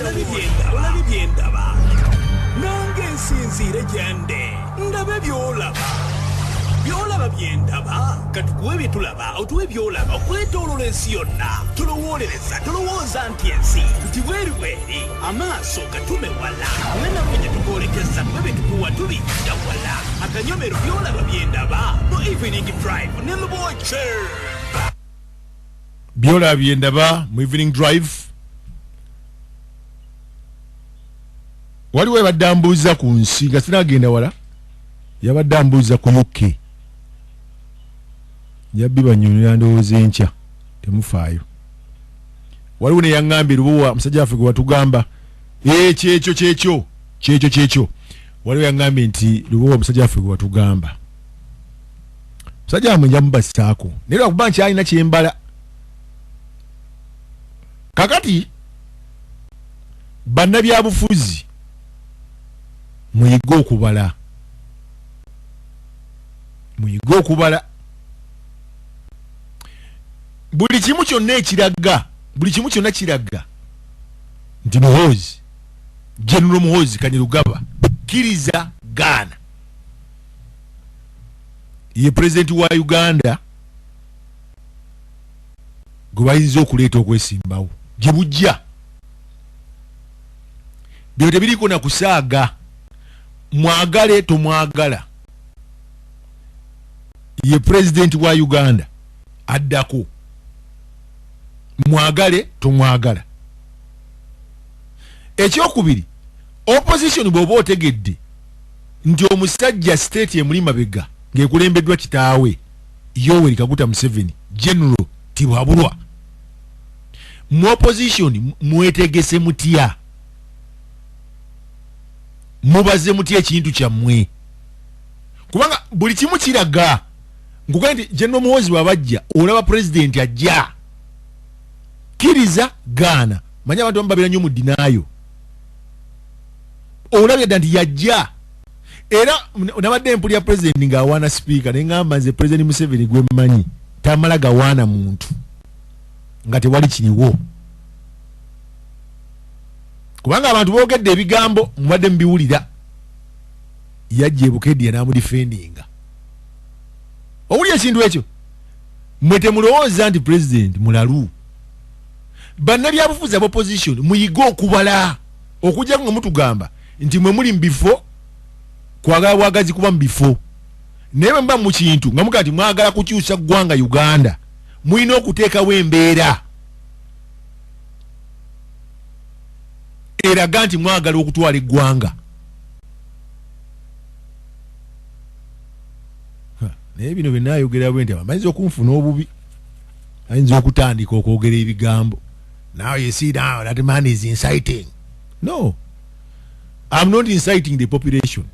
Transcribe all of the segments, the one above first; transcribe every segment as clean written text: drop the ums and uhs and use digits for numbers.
BYENDABA nange nsinzire gyande ndabe byolaba BYENDABA katukuwe byetulaba otuwe byolaba okwetoolola ensi yonna tulowooza nti ensi nti bweri amaaso gatume wala nenaffe gye tukoolekeza tube betukuwa tulidda wala akanyomero BYENDABA mu evening drive ne Lubowa BYENDABA mu evening drive. Waliwo yabadde ambuuza ku nsi nga sinagenda wala, yabadde ambuuza ku UK. Yabbi banyonera ndowooza enkya temufaayo. Waliwo ne yaŋŋambye Lubowa musajja waffe gwe watugamba kyekyo. Waliwo yaŋŋambye nti Lubowa musajja waffe gwe watugamba. Musajja wamwe nja mubasaako naye lwakuba nkyalina kyembala. Kakati bannabyabufuzi muyige okubala. Buli kimu kyonna kiraga nti Muhoozi General Muhoozi Kanyarugaba kiriza Ghana ye president wa Uganda gwe bayinza okuleeta okwesimbawo gye bujja. Byo tebiriko na kusaaga, mwagale tomwagala ye president wa Uganda addako, mwagale tomwagala. Ekyokubiri, opposition bw'oba otegedde nti omusajja state emuli mabega ng'ekulembeddwa kitaawe Yoweri Kaguta Museveni General Tibwabulwa, mu opposition mwetegese mutya, mubaze mutya ekintu kyammwe, kubanga buli kimu kiraga nguga nti General Muhoozi bw'abajja olaba president ajja kiriza Ghana. Manya abantu bambabira nnyo mu dinaayo, olabye dda nti yajja. Era nabadde mpulya president ng'awaana speaker naye ngamba nze president Museveni gwe mmanyi tamala gawaana muntu nga tewali kiriwo, kubanga abantu boogedde ebigambo mubadde mubiwulira. Yajja ebukedya n'amudifendinga. Owuli ekintu ekyo mwe temulowooza nti president mulalu. Bannabyabufuzi opposition muyige okubala, okujja nga mutugamba nti mwe muli mbifo kwagala bwagazi kuba mbifo, naye bwe muba mu kintu nga mugati mwagala kukyusa ggwanga Uganda mulina okuteekawo embeera eraga nti mwagala okutwala eggwanga. Naye bino byenayogera bwe nti amayinza okunfuna obubi, ayinza okutandika okwogera ebigambo. Now you see now that man is inciting. No, I'm not inciting the population.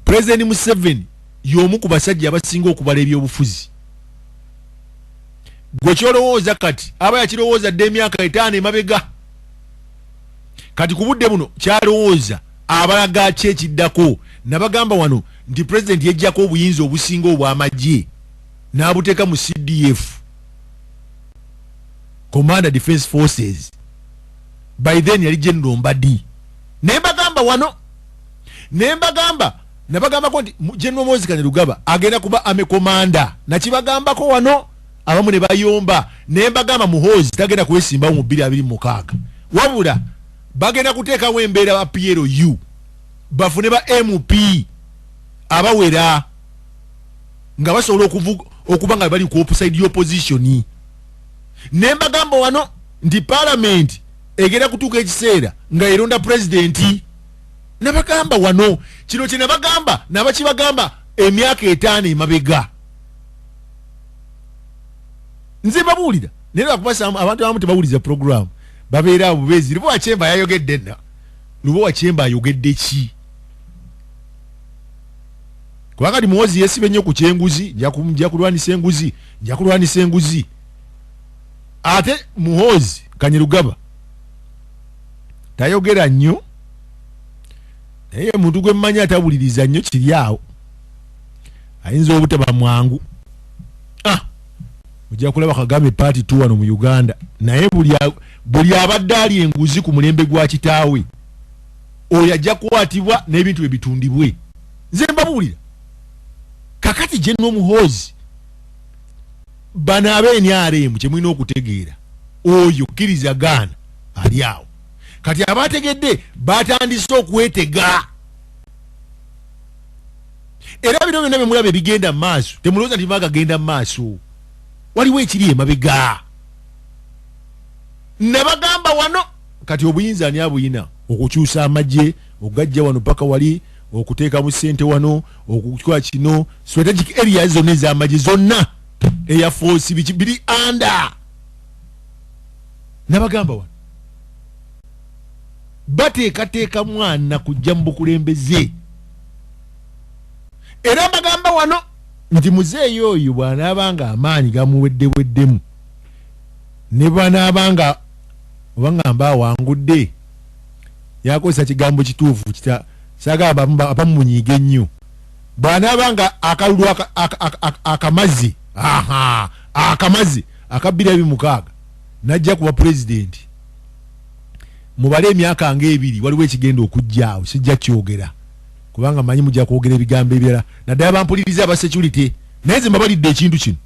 President Museveni y'omu ku basajja abasinga okubala ebyobufuzi. Gwe kyolowooza kati aba yakirowooza dde emyaka 5 emabega, kati ku budde buno kyalowooza abalaga ki ekiddako. Nabagamba wano nti president yejjako obuyinza obusinga obw'amagye n'abuteeka mu CDF, Commander Defense Forces. By then yali General Mbadi. Nembagamba wano, nabagamba ko nti General Muhoozi Kanyarugaba agenda kuba ame commander, nakibagambako wano abamu ne bayomba. Nembagamba Muhoozi tagenda kwesimbawo mu 2026, wabula bagenda kuteekawo embeera ba PLU bafune ba MP abawera nga basobola okuba nga bali ku opposite y'opposition. Nembagamba wano nti parliament egenda kutuuka ekiseera nga eronda president. Nabagamba wano kino kye nabagamba nabakibagamba emyaka 5 emabega. Nze babuulira naye lwakubasa abantu abamu tebawuliza program babeera abo bezi. Lubowa Kyemba yayogedde nna. Lubowa Kyemba ayogedde ki? Kubanga ndi Muhoozi yesibe nnyo ku kyenguzi, nja kulwanisa enguzi. Ate Muhoozi Kanyarugaba tayogera nnyo, naye muntu gwe mmanyi atawuliriza nnyo kiri awo. Ayinza obutaba mwangu. Ojja kulaba Kagame party 2 wano mu Uganda, naye buli abadde ali enguzi ku mulembe gwa kitaawe oyo ajja kukwatibwa n'ebintu ebitundibwe. Nze mbabuulira kakati General Muhoozi bano ab'NRM kye mulina okutegeera oyo kkiriza gaana ali awo kati abategedde batandise okwetega era bino byonna bye mulaba ebigenda mu maaso temulowooza nti bagagenda mu maaso waliwo ekiri emabega nabagamba wano kati obuyinza ani abuyina okukyusa amagye okugajja wano paka wali okuteeka mu ssente wano okukola kino strategic areas zonna ez'amagye zonna eya force biri anda nabagamba wano bateekateeka mwana kujja mu bukulembeze era bagamba wano nti muzeeyi oyo bw'anaabanga amaanyi gamuweddeweddemu ne bw'anaabanga oba ngamba awangudde yakozesa kigambo kituufu saagala abamunyiiga ennyo bw'anaabanga akalulu akamazi akamazi aka 2006 najja kuba pulezidenti mubale emyaka ng'ebiri waliwo ekigenda okujjaawo sijja kyogera kubanga manyi mujja kwogera ebigambo ebirala naddala bampuliriza aba security naye nze mbabalidde ekintu kino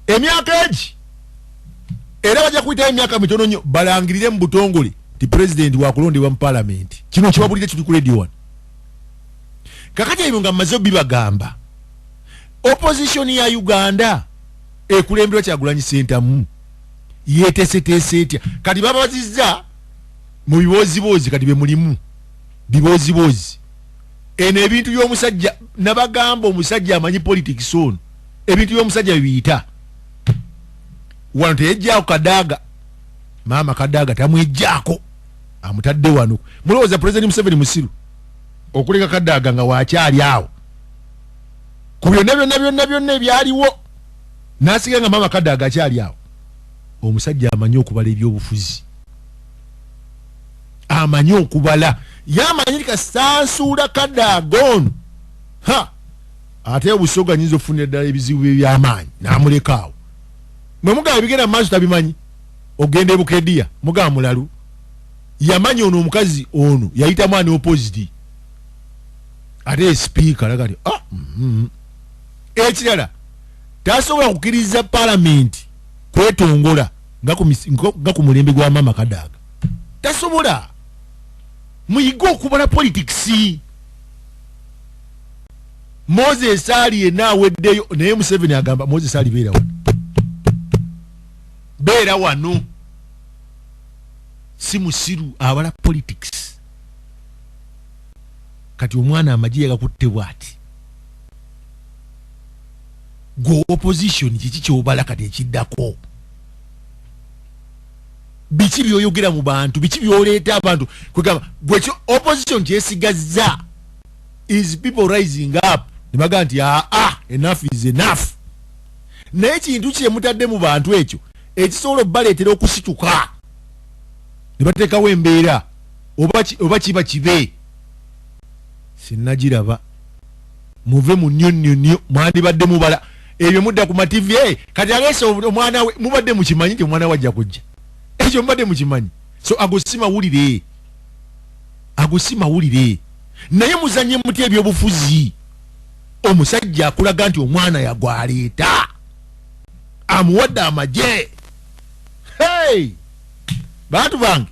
emyaka egi era bajja kuyitayo emyaka mitono nnyo balangirire mu butongole ti pulezidenti wakulondebwa mu palamenti kino kibabulire kiri ku radio one kakati ebyo nga mmaze bibagamba opposition ya Uganda ekulemberwa Kyagulanyi Ssentamu yeteeseteese etya kati babazizza mu bibooziboozi kati be mulimu bibooziboozi eno ebintu by'omusajja nabagamba omusajja amanyi politics ono ebintu by'omusajja biyita wano teyejjaako Kadaaga maama Kadaaga tamwejjaako amutadde wano mulowooza President Museveni musiru okuleka Kadaaga nga wakyali awo ku byonna ebyaliwo n'asiga nga maama Kadaaga akyali awo omusajja amanyi okubala ebyobufuzi amanyi okubala yamanyi kasansuula Kadaaga ono ate obusoga nyinza okufunira ddala ebizibu by'amaanyi n'amulekaawo mwe mugamba bigenda mu maaso tabimanyi ogenda Ebukediya mugamba mulalu yamanyi ono omukazi ono yayita mwana opposite ate speaker alaga nti ekirala tasobola kukkiriza palamenti kwetongola nga ku mulembe gwa maama Kadaaga tasobola muyiga okubala politics Moses ali yenna aweddeyo naye Museveni agamba Moses ali beera wano si musiru abala politics kati omwana amagye yagakutte bwati go opposition kiki kyobala kati ekiddako biki byoyogera mu bantu biki byoleeta abantu kwegamba gwekyo opposition kyesigazza is people rising up nibaga nti enough is enough naye kintu kyemutadde mu bantu ekyo ekisobola obbaleetera okusituka ne bateekawo embeera oba kiba kibe sinnagiraba muve mu nnyonnyonnyo mwandibadde mubala ebyo mudda ku mativi kati aleese omwana we mubadde mukimanyi nti omwana we ajja kujja ekyo mubadde mukimanyi so ago si mawulire naye muzanye muti ebyobufuzi omusajja akulaga nti omwana yagwaleeta amuwadde amagye bantu bange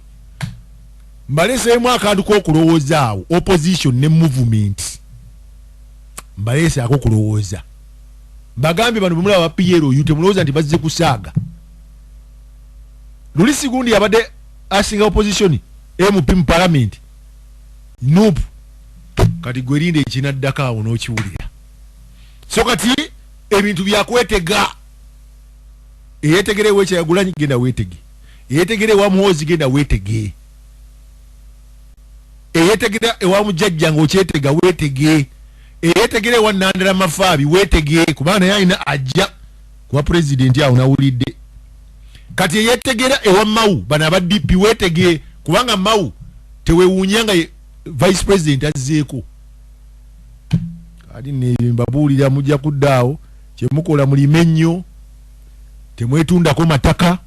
mbaleeseemu akantu k'okulowooza awo opposition ne movement mbaleese ak'okulowooza bagambye bano bemulaba ba PLO temulowooza nti bazze kusaaga luli sigundi yabadde asinga opposition MP mu parliament nope kati gwerinde ekinaddako awo n'okiwulira so kati ebintu byakwetega eyetegere ewa Kyagulanyi genda weetege eyetegere ewa Muhoozi genda weetege eyetegere ewa Mujjajja ng'okyetega weetege eyetegere ewa Nandala Mafaabi weetege kubanga naye alina ajja kuba pulezidenti awo nawulidde kati eyetegera ewa Mawu bano aba DP weetege kubanga Mawu tewewuunya nga vice president azzeeko kati nembabuulira mujja kuddaawo kyemukola mulime nnyo temwetundako mataka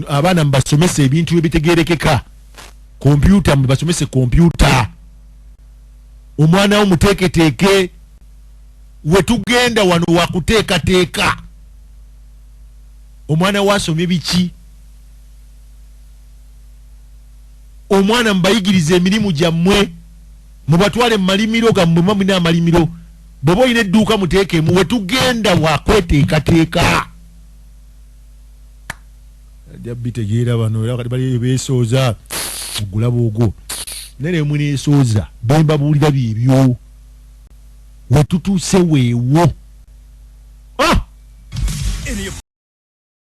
abaana mbasomese ebintu ebitegerekeka kompyuta mbasomese kompyuta omwana wo muteeketeeke wetugenda wano wakuteekateeka omwana wasomye biki omwana mbayigiriza emirimu gyammwe mubatwale mumalimiro gammwe mwamuna amalimiro bwoba olina edduuka muteekemu wetugenda wakweteekateeka ajja bitegeera bano era kati bali beesooza ogulaba ogwo nene mwe neesooza bembabuulira byebyo wetutuuse weewo